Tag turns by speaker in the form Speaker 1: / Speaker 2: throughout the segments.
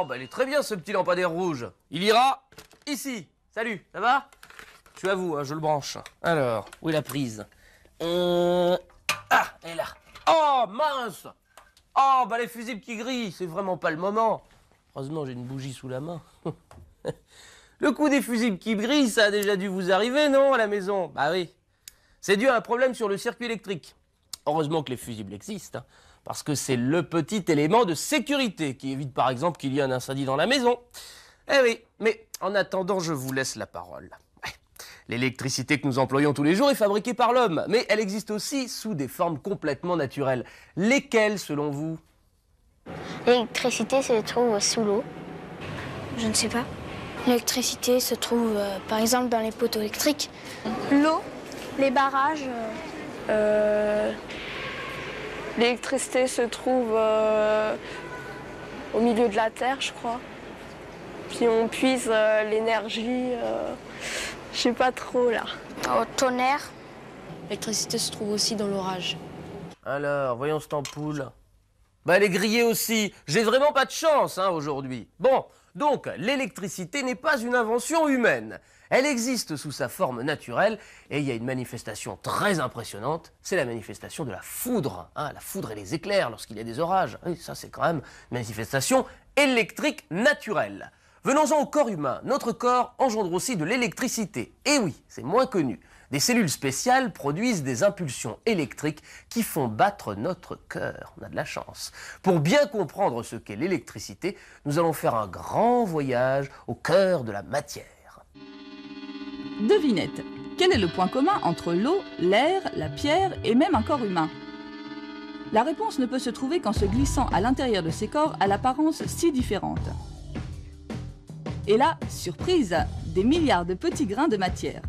Speaker 1: Oh, bah il est très bien ce petit lampadaire rouge. Il ira ici. Salut, ça va? Je suis à vous, hein, je le branche. Alors, où est la prise? Ah, elle est là. Oh, mince! Oh, bah les fusibles qui grillent, c'est vraiment pas le moment. Heureusement, j'ai une bougie sous la main. Le coup des fusibles qui grillent, ça a déjà dû vous arriver, non, à la maison? Bah oui. C'est dû à un problème sur le circuit électrique. Heureusement que les fusibles existent, hein, parce que c'est le petit élément de sécurité qui évite par exemple qu'il y ait un incendie dans la maison. Eh oui, mais en attendant, je vous laisse la parole. Ouais. L'électricité que nous employons tous les jours est fabriquée par l'homme, mais elle existe aussi sous des formes complètement naturelles. Lesquelles, selon vous?
Speaker 2: L'électricité se trouve sous l'eau.
Speaker 3: Je ne sais pas.
Speaker 2: L'électricité se trouve, par exemple, dans les poteaux électriques.
Speaker 3: L'eau, les barrages.
Speaker 4: L'électricité se trouve au milieu de la terre, je crois. Puis on puise l'énergie, je sais pas trop là.
Speaker 2: Au tonnerre.
Speaker 3: L'électricité se trouve aussi dans l'orage.
Speaker 1: Alors, voyons cette ampoule. Bah, elle est grillée aussi. J'ai vraiment pas de chance, hein, aujourd'hui. Bon, donc, l'électricité n'est pas une invention humaine. Elle existe sous sa forme naturelle et il y a une manifestation très impressionnante, c'est la manifestation de la foudre. Hein, la foudre et les éclairs lorsqu'il y a des orages. Oui, ça, c'est quand même une manifestation électrique naturelle. Venons-en au corps humain. Notre corps engendre aussi de l'électricité. Et oui, c'est moins connu. Des cellules spéciales produisent des impulsions électriques qui font battre notre cœur. On a de la chance. Pour bien comprendre ce qu'est l'électricité, nous allons faire un grand voyage au cœur de la matière.
Speaker 5: Devinette. Quel est le point commun entre l'eau, l'air, la pierre et même un corps humain? La réponse ne peut se trouver qu'en se glissant à l'intérieur de ces corps à l'apparence si différente. Et là, surprise, des milliards de petits grains de matière.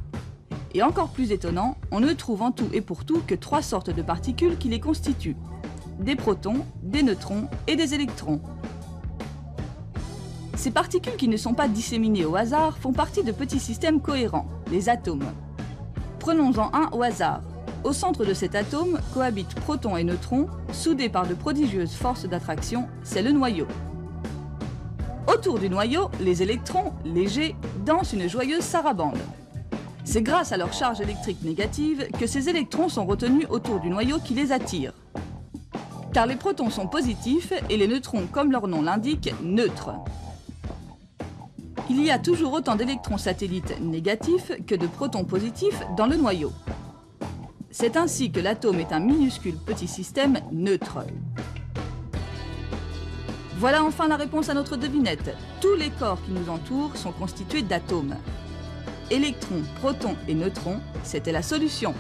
Speaker 5: Et encore plus étonnant, on ne trouve en tout et pour tout que 3 sortes de particules qui les constituent. Des protons, des neutrons et des électrons. Ces particules qui ne sont pas disséminées au hasard font partie de petits systèmes cohérents, les atomes. Prenons-en un au hasard. Au centre de cet atome cohabitent protons et neutrons, soudés par de prodigieuses forces d'attraction, c'est le noyau. Autour du noyau, les électrons, légers, dansent une joyeuse sarabande. C'est grâce à leur charge électrique négative que ces électrons sont retenus autour du noyau qui les attire. Car les protons sont positifs et les neutrons, comme leur nom l'indique, neutres. Il y a toujours autant d'électrons satellites négatifs que de protons positifs dans le noyau. C'est ainsi que l'atome est un minuscule petit système neutre. Voilà enfin la réponse à notre devinette. Tous les corps qui nous entourent sont constitués d'atomes. Électrons, protons et neutrons, c'était la solution.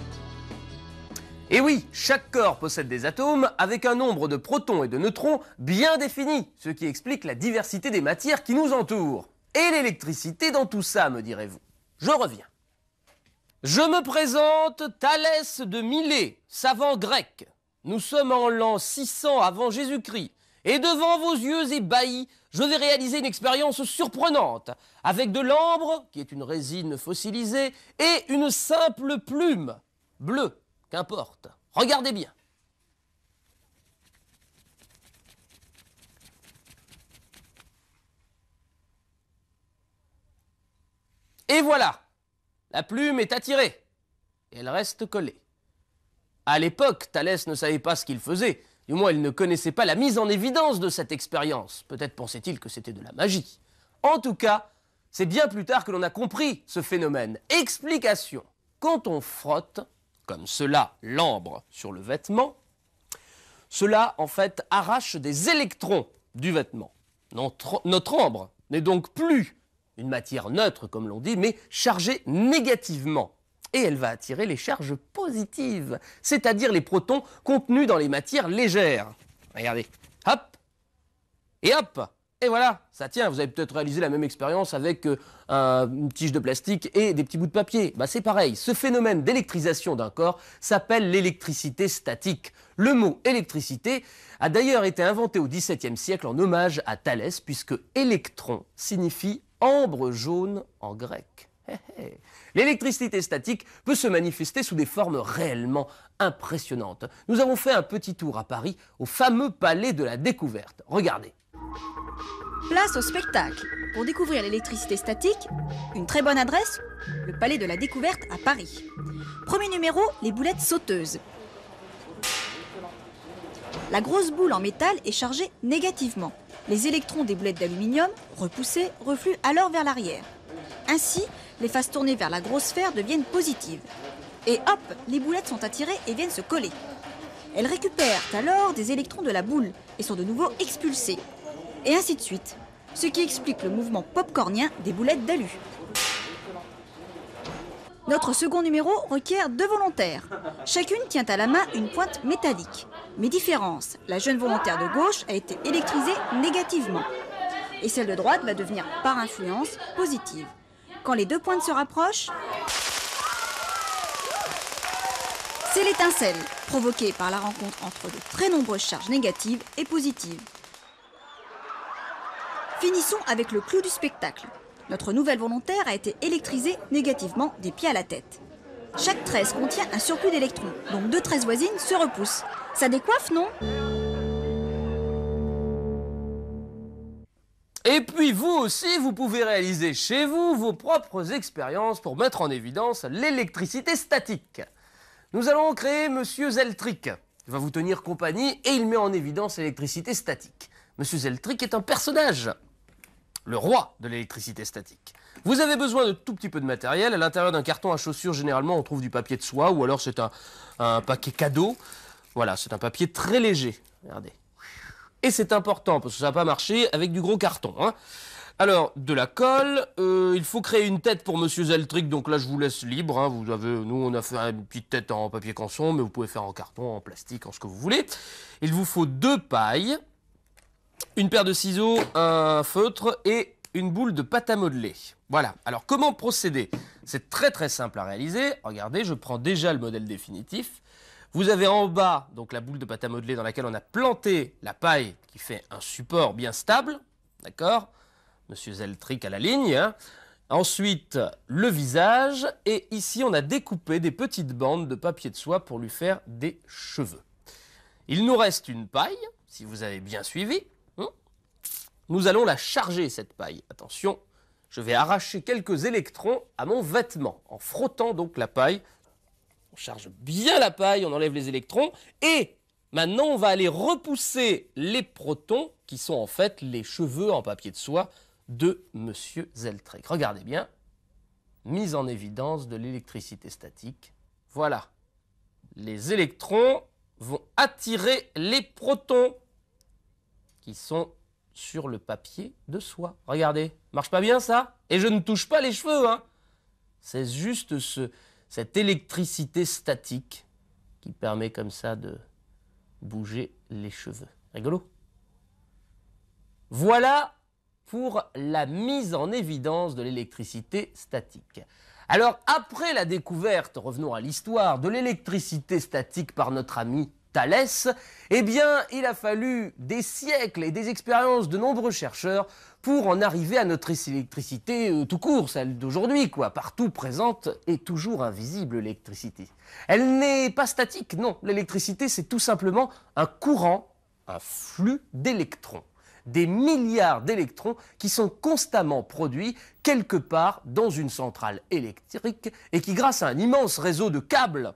Speaker 1: Et oui, chaque corps possède des atomes avec un nombre de protons et de neutrons bien défini, ce qui explique la diversité des matières qui nous entourent. Et l'électricité dans tout ça, me direz-vous? Je reviens. Je me présente Thalès de Milet, savant grec. Nous sommes en l'an 600 avant Jésus-Christ. Et devant vos yeux ébahis, je vais réaliser une expérience surprenante, avec de l'ambre, qui est une résine fossilisée, et une simple plume, bleue, qu'importe. Regardez bien. Et voilà, la plume est attirée, et elle reste collée. À l'époque, Thalès ne savait pas ce qu'il faisait. Du moins, il ne connaissait pas la mise en évidence de cette expérience. Peut-être pensait-il que c'était de la magie. En tout cas, c'est bien plus tard que l'on a compris ce phénomène. Explication. Quand on frotte, comme cela, l'ambre sur le vêtement, cela, en fait, arrache des électrons du vêtement. Notre ambre n'est donc plus une matière neutre, comme l'on dit, mais chargée négativement. Et elle va attirer les charges positives, c'est-à-dire les protons contenus dans les matières légères. Regardez, hop, et hop, et voilà, ça tient. Vous avez peut-être réalisé la même expérience avec une tige de plastique et des petits bouts de papier. Bah, c'est pareil, ce phénomène d'électrisation d'un corps s'appelle l'électricité statique. Le mot électricité a d'ailleurs été inventé au XVIIe siècle en hommage à Thalès, puisque électron signifie ambre jaune en grec. L'électricité statique peut se manifester sous des formes réellement impressionnantes. Nous avons fait un petit tour à Paris, au fameux Palais de la Découverte. Regardez.
Speaker 6: Place au spectacle. Pour découvrir l'électricité statique, une très bonne adresse, le Palais de la Découverte à Paris. Premier numéro, les boulettes sauteuses. La grosse boule en métal est chargée négativement. Les électrons des boulettes d'aluminium, repoussés, refluent alors vers l'arrière. Ainsi, les faces tournées vers la grosse sphère deviennent positives. Et hop, les boulettes sont attirées et viennent se coller. Elles récupèrent alors des électrons de la boule et sont de nouveau expulsés. Et ainsi de suite. Ce qui explique le mouvement popcornien des boulettes d'alu. Notre second numéro requiert 2 volontaires. Chacune tient à la main une pointe métallique. Mais différence, la jeune volontaire de gauche a été électrisée négativement. Et celle de droite va devenir par influence positive. Quand les 2 pointes se rapprochent, c'est l'étincelle, provoquée par la rencontre entre de très nombreuses charges négatives et positives. Finissons avec le clou du spectacle. Notre nouvelle volontaire a été électrisée négativement des pieds à la tête. Chaque tresse contient un surplus d'électrons, donc 2 tresses voisines se repoussent. Ça décoiffe, non?
Speaker 1: Et puis vous aussi, vous pouvez réaliser chez vous vos propres expériences pour mettre en évidence l'électricité statique. Nous allons créer Monsieur Zeltrick. Il va vous tenir compagnie et il met en évidence l'électricité statique. Monsieur Zeltrick est un personnage, le roi de l'électricité statique. Vous avez besoin de tout petit peu de matériel. À l'intérieur d'un carton à chaussures, généralement, on trouve du papier de soie ou alors c'est un paquet cadeau. Voilà, c'est un papier très léger. Regardez. Et c'est important parce que ça ne va pas marcher avec du gros carton, hein. Alors, de la colle, il faut créer une tête pour Monsieur Zeltrick, donc là je vous laisse libre, hein. Nous on a fait une petite tête en papier canson, mais vous pouvez faire en carton, en plastique, en ce que vous voulez. Il vous faut 2 pailles, une paire de ciseaux, un feutre et une boule de pâte à modeler. Voilà, alors comment procéder? C'est très très simple à réaliser. Regardez, je prends déjà le modèle définitif. Vous avez en bas donc la boule de pâte à modeler dans laquelle on a planté la paille qui fait un support bien stable, d'accord? Monsieur Zeltrick à la ligne, hein. Ensuite, le visage, et ici on a découpé des petites bandes de papier de soie pour lui faire des cheveux. Il nous reste une paille, si vous avez bien suivi. Nous allons la charger, cette paille. Attention, je vais arracher quelques électrons à mon vêtement, en frottant donc la paille. On charge bien la paille, on enlève les électrons, et maintenant on va aller repousser les protons, qui sont en fait les cheveux en papier de soie de Monsieur Zeltrick. Regardez bien, mise en évidence de l'électricité statique. Voilà, les électrons vont attirer les protons qui sont sur le papier de soie. Regardez, marche pas bien ça? Et je ne touche pas les cheveux, hein. C'est juste cette électricité statique qui permet comme ça de bouger les cheveux. Rigolo? Voilà pour la mise en évidence de l'électricité statique. Alors, après la découverte, revenons à l'histoire, de l'électricité statique par notre ami Thalès, eh bien, il a fallu des siècles et des expériences de nombreux chercheurs pour en arriver à notre électricité tout court, celle d'aujourd'hui, quoi, partout présente et toujours invisible, l'électricité. Elle n'est pas statique, non. L'électricité, c'est tout simplement un courant, un flux d'électrons. Des milliards d'électrons qui sont constamment produits quelque part dans une centrale électrique et qui, grâce à un immense réseau de câbles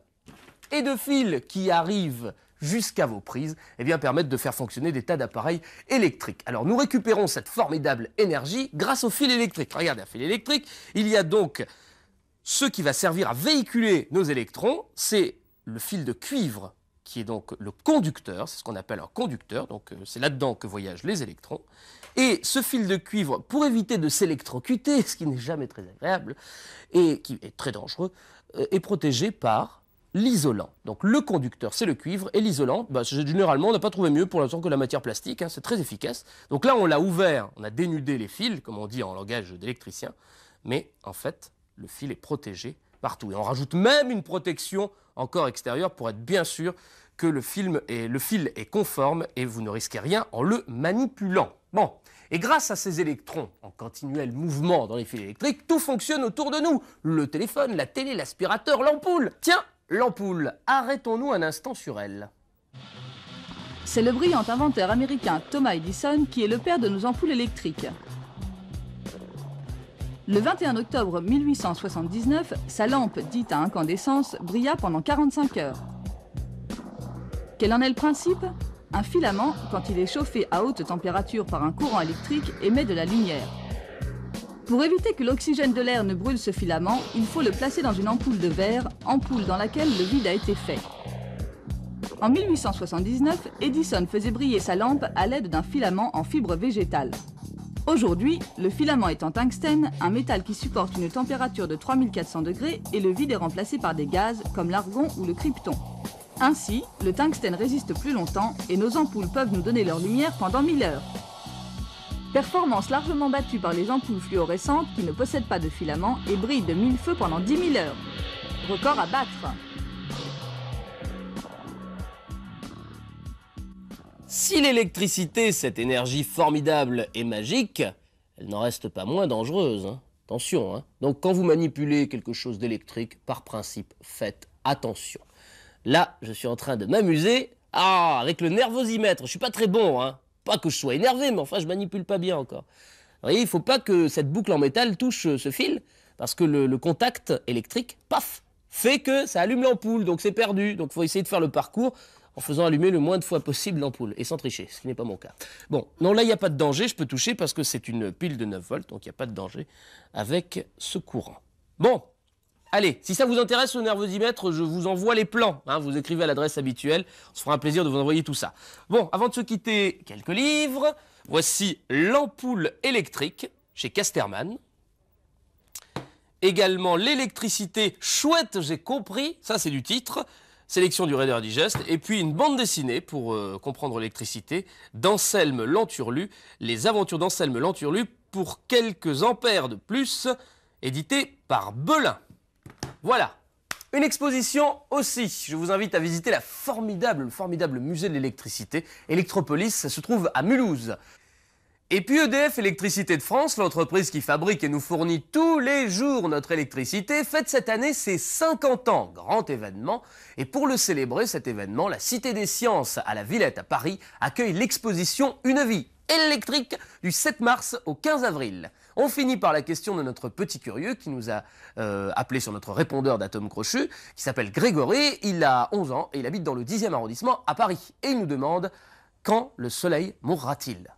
Speaker 1: et de fils qui arrivent jusqu'à vos prises, eh bien, permettent de faire fonctionner des tas d'appareils électriques. Alors, nous récupérons cette formidable énergie grâce au fil électrique. Regardez, un fil électrique, il y a donc ce qui va servir à véhiculer nos électrons, c'est le fil de cuivre qui est donc le conducteur, c'est ce qu'on appelle un conducteur, donc c'est là-dedans que voyagent les électrons. Et ce fil de cuivre, pour éviter de s'électrocuter, ce qui n'est jamais très agréable, et qui est très dangereux, est protégé par l'isolant. Donc le conducteur, c'est le cuivre, et l'isolant, généralement, on n'a pas trouvé mieux pour l'instant que la matière plastique, hein, c'est très efficace. Donc là, on l'a ouvert, on a dénudé les fils, comme on dit en langage d'électricien, mais en fait, le fil est protégé partout. Et on rajoute même une protection encore extérieure pour être bien sûr que le fil est conforme et vous ne risquez rien en le manipulant. Bon, et grâce à ces électrons en continuel mouvement dans les fils électriques, tout fonctionne autour de nous. Le téléphone, la télé, l'aspirateur, l'ampoule. Tiens, l'ampoule, arrêtons-nous un instant sur elle.
Speaker 5: C'est le brillant inventeur américain Thomas Edison qui est le père de nos ampoules électriques. Le 21 octobre 1879, sa lampe, dite à incandescence, brilla pendant 45 heures. Quel en est le principe? Un filament, quand il est chauffé à haute température par un courant électrique, émet de la lumière. Pour éviter que l'oxygène de l'air ne brûle ce filament, il faut le placer dans une ampoule de verre, ampoule dans laquelle le vide a été fait. En 1879, Edison faisait briller sa lampe à l'aide d'un filament en fibre végétale. Aujourd'hui, le filament est en tungstène, un métal qui supporte une température de 3400 degrés et le vide est remplacé par des gaz comme l'argon ou le krypton. Ainsi, le tungstène résiste plus longtemps et nos ampoules peuvent nous donner leur lumière pendant 1000 heures. Performance largement battue par les ampoules fluorescentes qui ne possèdent pas de filament et brillent de 1000 feux pendant 10 000 heures. Record à battre.
Speaker 1: Si l'électricité, cette énergie formidable et magique, elle n'en reste pas moins dangereuse. Hein. Attention, hein. Donc quand vous manipulez quelque chose d'électrique, par principe, faites attention. Là, je suis en train de m'amuser. Ah, avec le nervosimètre, je suis pas très bon, hein. Pas que je sois énervé, mais enfin, je manipule pas bien encore. Vous voyez, il ne faut pas que cette boucle en métal touche ce fil, parce que le contact électrique, paf, fait que ça allume l'ampoule, donc c'est perdu. Donc il faut essayer de faire le parcours en faisant allumer le moins de fois possible l'ampoule, et sans tricher, ce qui n'est pas mon cas. Bon, non, là, il n'y a pas de danger, je peux toucher parce que c'est une pile de 9 volts, donc il n'y a pas de danger avec ce courant. Bon, allez, si ça vous intéresse le nervosimètre, je vous envoie les plans, hein, vous écrivez à l'adresse habituelle, on se fera un plaisir de vous envoyer tout ça. Bon, avant de se quitter, quelques livres. Voici L'ampoule électrique, chez Casterman. Également L'électricité, chouette, j'ai compris, ça c'est du titre. Sélection du Reader Digest, et puis une bande dessinée pour comprendre l'électricité d'Anselme Lanturlu, Les aventures d'Anselme Lanturlu pour quelques ampères de plus, édité par Belin. Voilà, une exposition aussi. Je vous invite à visiter le formidable musée de l'électricité, Electropolis, ça se trouve à Mulhouse. Et puis EDF Électricité de France, l'entreprise qui fabrique et nous fournit tous les jours notre électricité, fête cette année ses 50 ans, grand événement. Et pour le célébrer, cet événement, la Cité des Sciences à la Villette à Paris accueille l'exposition Une vie électrique du 7 mars au 15 avril. On finit par la question de notre petit curieux qui nous a appelé sur notre répondeur d'Atome Crochu, qui s'appelle Grégory, il a 11 ans et il habite dans le 10e arrondissement à Paris. Et il nous demande quand le soleil mourra-t-il?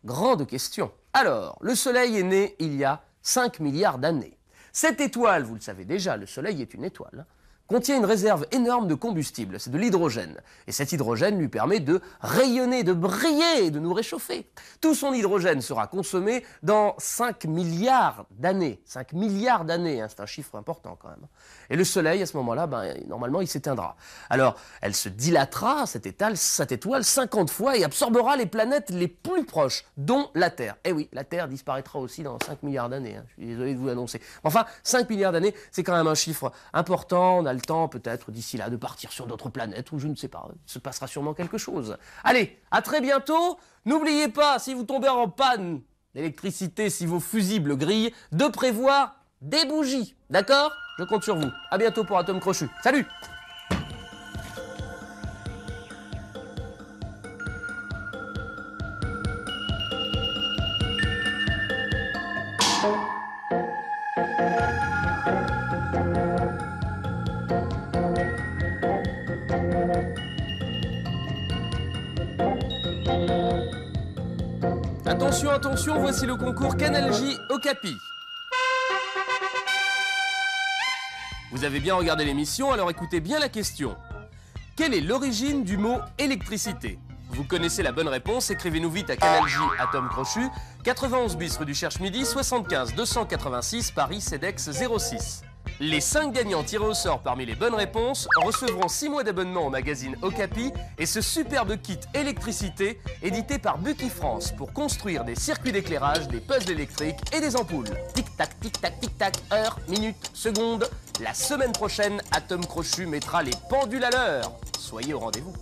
Speaker 1: Grande question. Alors, le Soleil est né il y a 5 milliards d'années. Cette étoile, vous le savez déjà, le Soleil est une étoile, contient une réserve énorme de combustible, c'est de l'hydrogène. Et cet hydrogène lui permet de rayonner, de briller, de nous réchauffer. Tout son hydrogène sera consommé dans 5 milliards d'années. 5 milliards d'années, hein, c'est un chiffre important quand même. Et le Soleil, à ce moment-là, normalement, il s'éteindra. Alors, elle se dilatera, cette étoile, 50 fois et absorbera les planètes les plus proches, dont la Terre. Eh oui, la Terre disparaîtra aussi dans 5 milliards d'années, hein. Je suis désolé de vous l'annoncer. Enfin, 5 milliards d'années, c'est quand même un chiffre important. On a le temps, peut-être, d'ici là, de partir sur d'autres planètes, ou je ne sais pas, il se passera sûrement quelque chose. Allez, à très bientôt. N'oubliez pas, si vous tombez en panne d'électricité, si vos fusibles grillent, de prévoir des bougies. D'accord? Je compte sur vous. À bientôt pour Atome Crochu. Salut! Attention, attention, voici le concours Canal J Okapi. Vous avez bien regardé l'émission, alors écoutez bien la question. Quelle est l'origine du mot électricité? Vous connaissez la bonne réponse, écrivez-nous vite à Canal J Atome Crochu, 91 bis rue du Cherche-Midi, 75 286 Paris CEDEX 06. Les 5 gagnants tirés au sort parmi les bonnes réponses recevront 6 mois d'abonnement au magazine Okapi et ce superbe kit électricité édité par Bucky France pour construire des circuits d'éclairage, des puzzles électriques et des ampoules. Tic-tac, tic-tac, tic-tac, heure, minute, seconde. La semaine prochaine, Atome Crochu mettra les pendules à l'heure. Soyez au rendez-vous.